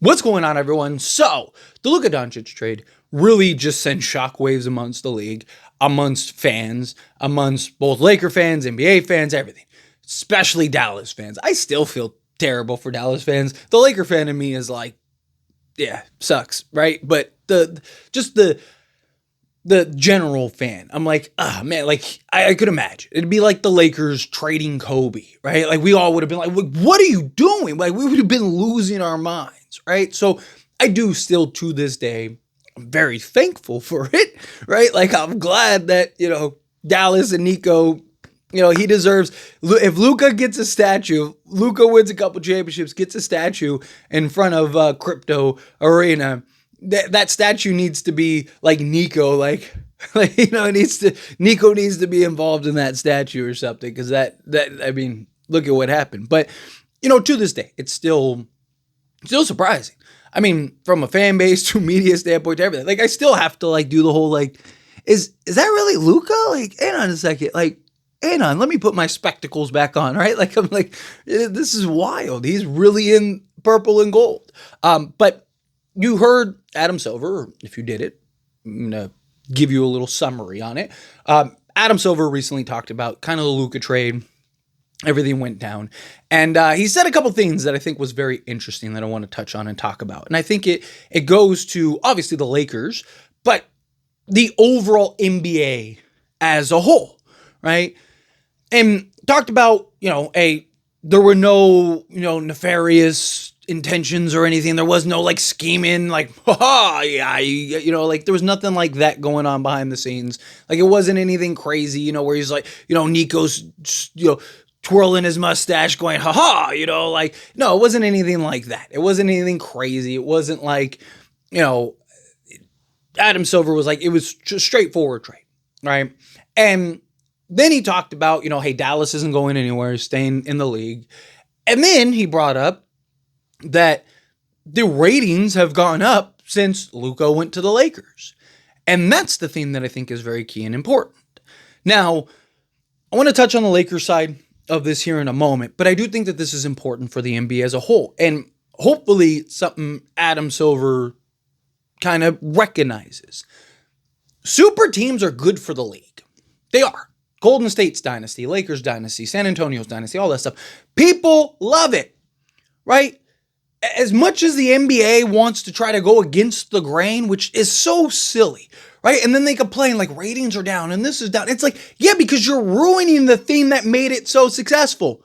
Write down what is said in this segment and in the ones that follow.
What's going on, everyone? So, the Luka Doncic trade really just sent shockwaves amongst the league, amongst fans, amongst both Laker fans, NBA fans, everything. Especially Dallas fans. I still feel terrible for Dallas fans. The Laker fan in me is like, yeah, sucks, right? But the general fan, I'm like, man, like I could imagine it'd be like the Lakers trading Kobe, right? Like we all would have been like, what are you doing? Like we would have been losing our minds, right? So I do still to this day, I'm very thankful for it, right? Like I'm glad that, Dallas and Nico, he deserves, if Luca gets a statue, Luca wins a couple championships, gets a statue in front of Crypto Arena, that statue needs to be like Nico, Nico needs to be involved in that statue or something, because look at what happened. But to this day, it's still surprising. I mean, from a fan base to media standpoint to everything, like I still have to like do the whole like, is that really Luca? Like, hang on a second, like, hang on, let me put my spectacles back on, right? Like I'm like, this is wild. He's really in purple and gold. But you heard Adam Silver, or if you did it, I'm going to give you a little summary on it. Adam Silver recently talked about kind of the Luka trade. Everything went down. And he said a couple things that I think was very interesting that I want to touch on and talk about. And I think it goes to, obviously, the Lakers, but the overall NBA as a whole, right? And talked about, there were no, nefarious intentions or anything. There was no like scheming, like, like there was nothing like that going on behind the scenes. Like it wasn't anything crazy, where he's like, Nico's, twirling his mustache going, like, no, it wasn't anything like that. It wasn't anything crazy. It wasn't like, Adam Silver was like, it was just straightforward trade, right? And then he talked about, hey, Dallas isn't going anywhere, staying in the league. And then he brought up that the ratings have gone up since Luka went to the Lakers. And that's the thing that I think is very key and important. Now, I want to touch on the Lakers side of this here in a moment, but I do think that this is important for the NBA as a whole. And hopefully something Adam Silver kind of recognizes. Super teams are good for the league. They are. Golden State's dynasty, Lakers dynasty, San Antonio's dynasty, all that stuff. People love it, right? As much as the NBA wants to try to go against the grain, which is so silly, right? And then they complain like ratings are down and this is down. It's like, yeah, because you're ruining the thing that made it so successful.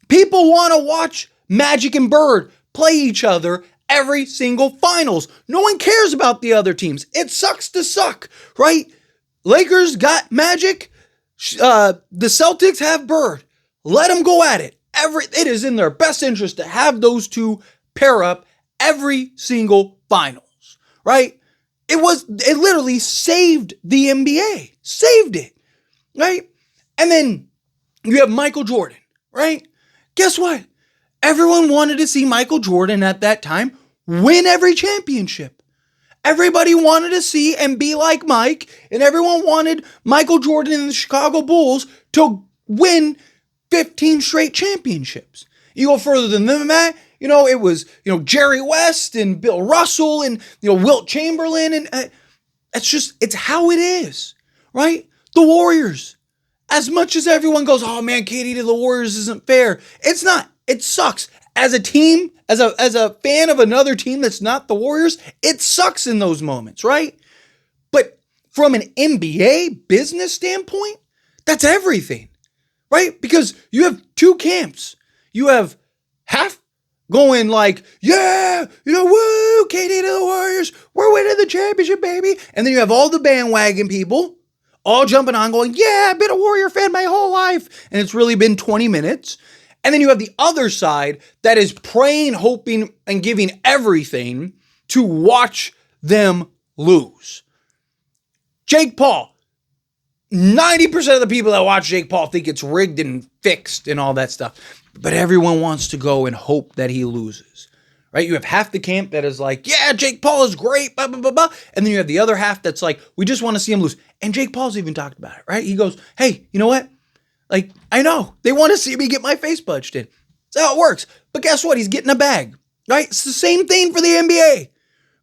People want to watch Magic and Bird play each other every single finals. No one cares about the other teams. It sucks to suck, right? Lakers got Magic. The Celtics have Bird. Let them go at it. It is in their best interest to have those two pair up every single finals, right? It literally saved the NBA. Saved it, right? And then you have Michael Jordan, right? Guess what? Everyone wanted to see Michael Jordan at that time win every championship. Everybody wanted to see and be like Mike, and everyone wanted Michael Jordan and the Chicago Bulls to win 15 straight championships. You go further than that, it was, Jerry West and Bill Russell and, Wilt Chamberlain. And it's how it is, right? The Warriors, as much as everyone goes, oh man, KD to the Warriors isn't fair. It's not. It sucks. As a team, as a fan of another team that's not the Warriors, it sucks in those moments, right? But from an NBA business standpoint, that's everything, right? Because you have two camps. You have half going like, yeah, woo, KD to the Warriors, we're winning the championship, baby. And then you have all the bandwagon people all jumping on going, yeah, I've been a Warrior fan my whole life. And it's really been 20 minutes. And then you have the other side that is praying, hoping, and giving everything to watch them lose. Jake Paul. 90% of the people that watch Jake Paul think it's rigged and fixed and all that stuff. But everyone wants to go and hope that he loses, right? You have half the camp that is like, yeah, Jake Paul is great, blah, blah, blah, blah. And then you have the other half that's like, we just want to see him lose. And Jake Paul's even talked about it, right? He goes, hey, you know what? Like, I know they want to see me get my face punched in. That's how it works. But guess what? He's getting a bag. right? It's the same thing for the NBA,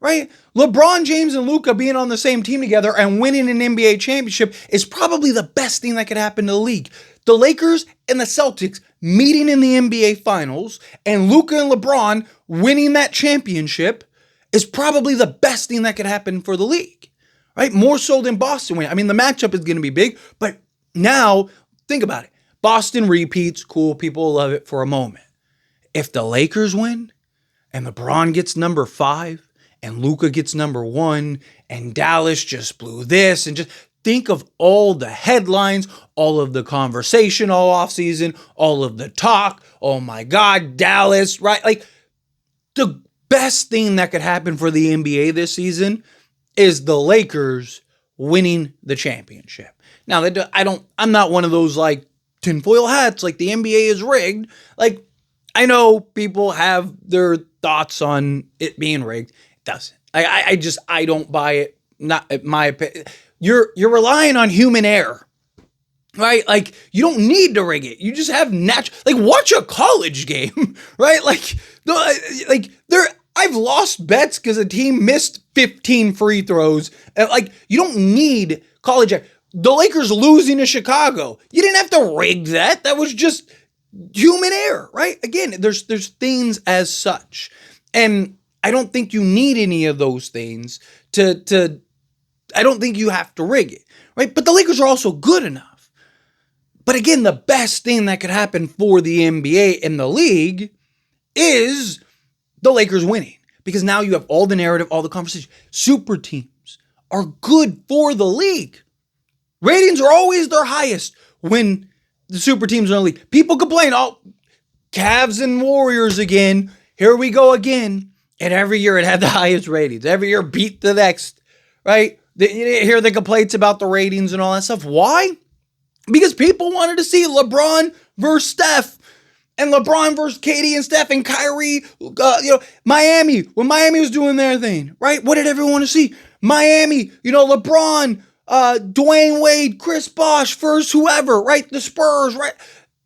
right? LeBron James and Luca being on the same team together and winning an NBA championship is probably the best thing that could happen to the league. The Lakers and the Celtics meeting in the NBA Finals and Luca and LeBron winning that championship is probably the best thing that could happen for the league, right? More so than Boston winning. I mean, the matchup is going to be big, but now think about it. Boston repeats, cool, people love it for a moment. If the Lakers win and LeBron gets number 5 and Luca gets number 1 and Dallas just blew this, and just think of all the headlines, all of the conversation all offseason, all of the talk. Oh my God, Dallas, right? Like, the best thing that could happen for the NBA this season is the Lakers winning the championship. Now, I'm not one of those like tinfoil hats, like the NBA is rigged. Like, I know people have their thoughts on it being rigged. It doesn't. I don't buy it. Not my opinion. You're relying on human error, right? Like, you don't need to rig it. You just have natural. Like, watch a college game, right? I've lost bets because a team missed 15 free throws. Like, you don't need college error. The Lakers losing to Chicago, you didn't have to rig that. That was just human error, right? Again, there's things as such. And I don't think you need any of those things I don't think you have to rig it, right? But the Lakers are also good enough. But again, the best thing that could happen for the NBA and the league is the Lakers winning. Because now you have all the narrative, all the conversation. Super teams are good for the league. Ratings are always their highest when the super teams are in the league. People complain, oh, Cavs and Warriors again. Here we go again. And every year it had the highest ratings. Every year beat the next, right? You hear the complaints about the ratings and all that stuff. Why? Because people wanted to see LeBron versus Steph. And LeBron versus Katie and Steph and Kyrie. Miami. When Miami was doing their thing, right? What did everyone want to see? Miami. LeBron. Dwayne Wade, Chris Bosh, first whoever, right? The Spurs, right?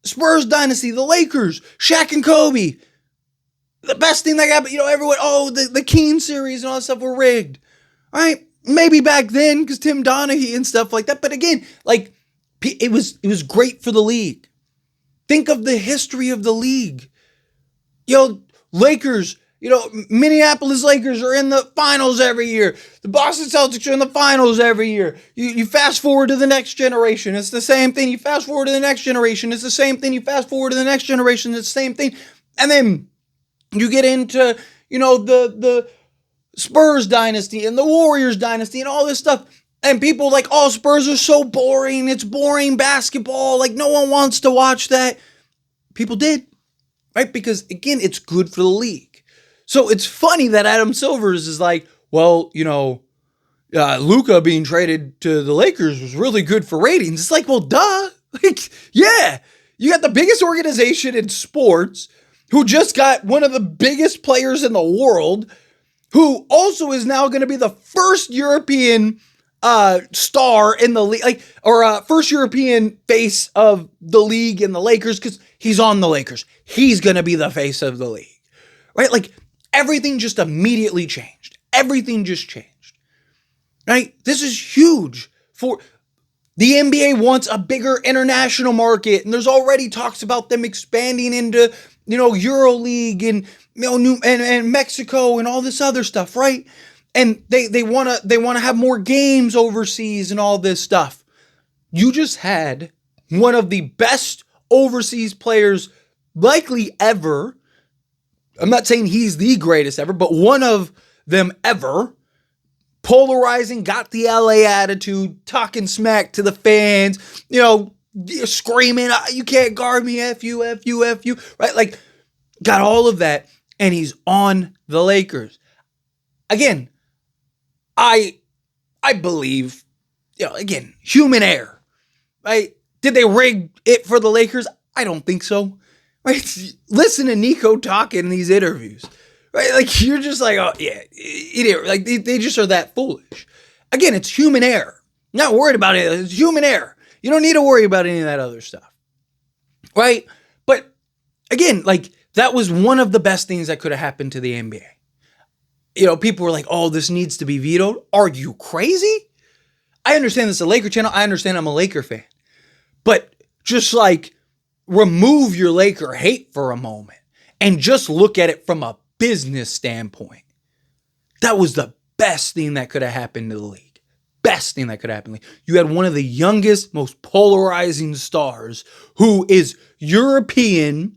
Spurs dynasty, the Lakers, Shaq and Kobe. The best thing that happened, everyone, the Keen series and all that stuff were rigged, right? Maybe back then because Tim Donaghy and stuff like that. But again, like, it was great for the league. Think of the history of the league. Lakers, Minneapolis Lakers are in the finals every year. The Boston Celtics are in the finals every year. You fast forward to the next generation. It's the same thing. You fast forward to the next generation. It's the same thing. You fast forward to the next generation. It's the same thing. And then you get into, the Spurs dynasty and the Warriors dynasty and all this stuff. And people like, oh, Spurs are so boring. It's boring basketball. Like, no one wants to watch that. People did, right? Because, again, it's good for the league. So it's funny that Adam Silvers is like, well, Luka being traded to the Lakers was really good for ratings. It's like, well, duh. Like, yeah, you got the biggest organization in sports who just got one of the biggest players in the world, who also is now going to be the first European star in the league, first European face of the league in the Lakers, because he's on the Lakers. He's going to be the face of the league, right? Like, everything just immediately changed. Everything just changed, right? This is huge for the NBA. Wants a bigger international market, and there's already talks about them expanding into, EuroLeague and, and Mexico and all this other stuff, right? And they want to have more games overseas and all this stuff. You just had one of the best overseas players likely ever. I'm not saying he's the greatest ever, but one of them ever. Polarizing, got the LA attitude, talking smack to the fans, screaming, you can't guard me, F you, F you, F you, right? Like, got all of that, and he's on the Lakers. Again, I believe, again, human error, right? Did they rig it for the Lakers? I don't think so, right? Listen to Nico talk in these interviews, right? Like, you're just like, oh, yeah, idiot. Like, they just are that foolish. Again, it's human error. Not worried about it. It's human error. You don't need to worry about any of that other stuff, right? But, again, like, That was one of the best things that could have happened to the NBA. People were like, oh, this needs to be vetoed. Are you crazy? I understand this is a Laker channel. I understand I'm a Laker fan. But just remove your Laker hate for a moment and just look at it from a business standpoint. That was the best thing that could have happened to the league. Best thing that could happen. You had one of the youngest, most polarizing stars who is European,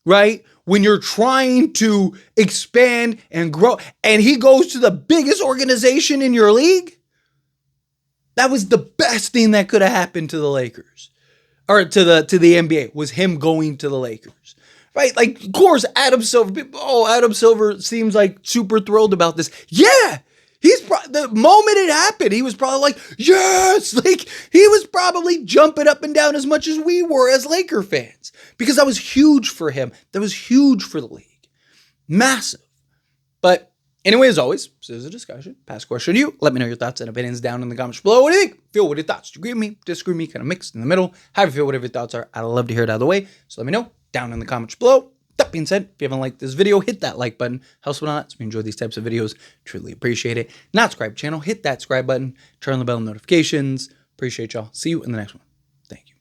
right? When you're trying to expand and grow, and he goes to the biggest organization in your league. That was the best thing that could have happened to the Lakers, or to the NBA, was him going to the Lakers, right? Of course, Adam Silver seems like super thrilled about this. Yeah, the moment it happened, he was probably like, yes, he was probably jumping up and down as much as we were as Laker fans, because that was huge for him. That was huge for the league. Massive. But anyway, as always, this is a discussion. Pass the question to you. Let me know your thoughts and opinions down in the comments below. What do you think? Feel what your thoughts? Do you agree with me? Disagree with me? Kind of mixed in the middle? How do you feel? Whatever your thoughts are, I'd love to hear it either way. So let me know down in the comments below. That being said, if you haven't liked this video, hit that like button. Helps me out. So if you enjoy these types of videos, truly appreciate it. Not subscribe to the channel, hit that subscribe button. Turn on the bell notifications. Appreciate y'all. See you in the next one. Thank you.